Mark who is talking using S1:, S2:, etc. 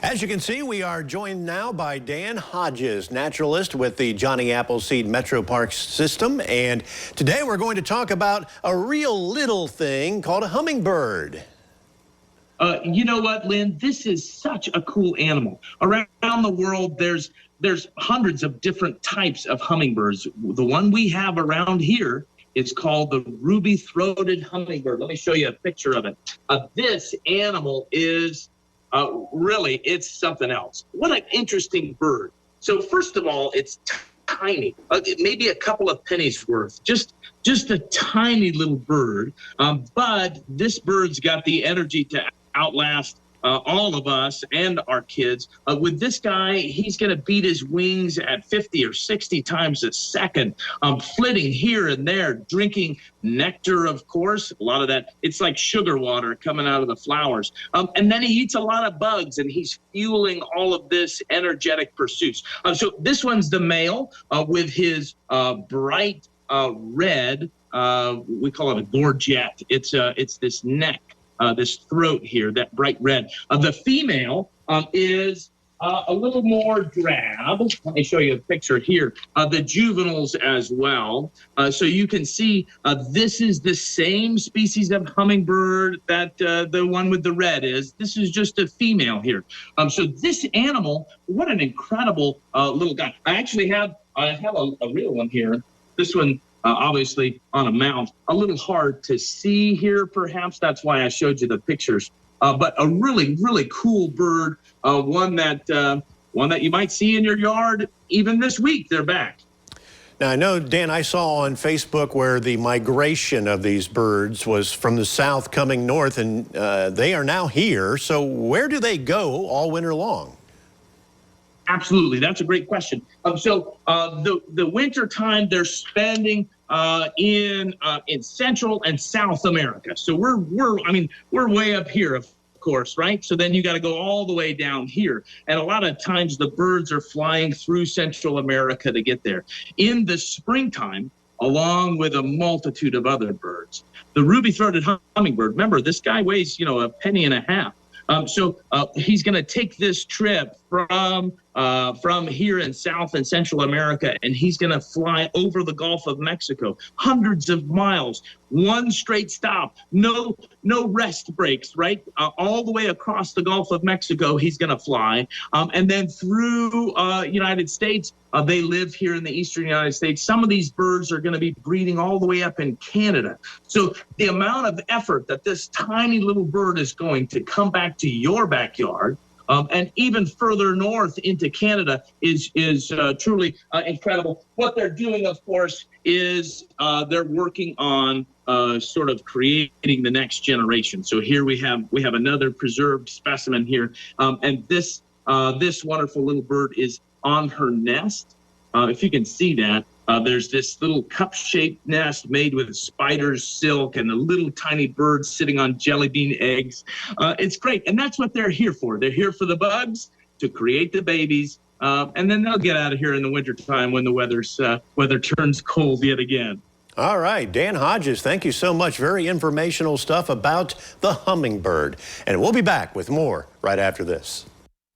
S1: As you can see, we are joined now by Dan Hodges, naturalist with the Johnny Appleseed Metro Parks system. And today we're going to talk about a real little thing called a hummingbird.
S2: You know what, Lynn? This is such a cool animal. Around the world, there's hundreds of different types of hummingbirds. The one we have around here is called the ruby-throated hummingbird. Let me show you a picture of it. This animal is really, it's something else. What an interesting bird. So first of all, it's tiny, maybe a couple of pennies worth, just a tiny little bird. But this bird's got the energy to outlast all of us and our kids. With this guy, he's going to beat his wings at 50 or 60 times a second, flitting here and there, drinking nectar, of course. A lot of that, it's like sugar water coming out of the flowers. And then he eats a lot of bugs, and he's fueling all of this energetic pursuits. So this one's the male with his bright red, we call it a gorget. It's this neck. This throat here, that bright red. The female is a little more drab. Let me show you a picture here. The juveniles as well. So you can see this is the same species of hummingbird that the one with the red is. This is just a female here. So this animal, what an incredible little guy. I actually have a real one here. This one, obviously on a mount, a little hard to see here, perhaps. That's why I showed you the pictures. But a really, really cool bird, one that you might see in your yard even this week. They're back.
S1: Now, I know, Dan, I saw on Facebook where the migration of these birds was from the south coming north, and they are now here. So where do they go all winter long?
S2: Absolutely, that's a great question. So the winter time they're spending in Central and South America. So we're way up here, of course, right? So then you got to go all the way down here, and a lot of times the birds are flying through Central America to get there. In the springtime, along with a multitude of other birds, the ruby-throated hummingbird. Remember, this guy weighs a penny and a half. So he's going to take this trip from here in South and Central America, and he's going to fly over the Gulf of Mexico, hundreds of miles, one straight stop, no rest breaks, right? All the way across the Gulf of Mexico, he's going to fly, and then through United States. They live here in the eastern United States. Some of these birds are going to be breeding all the way up in Canada. So the amount of effort that this tiny little bird is going to come back to your backyard, and even further north into Canada is truly incredible. What they're doing, of course, is they're working on sort of creating the next generation. So here we have another preserved specimen here, and this wonderful little bird is on her nest. If you can see that, there's this little cup-shaped nest made with spider's silk and a little tiny bird sitting on jelly bean eggs. It's great, and that's what they're here for. They're here for the bugs, to create the babies, and then they'll get out of here in the wintertime when the weather turns cold yet again.
S1: All right, Dan Hodges, thank you so much. Very informational stuff about the hummingbird. And we'll be back with more right after this.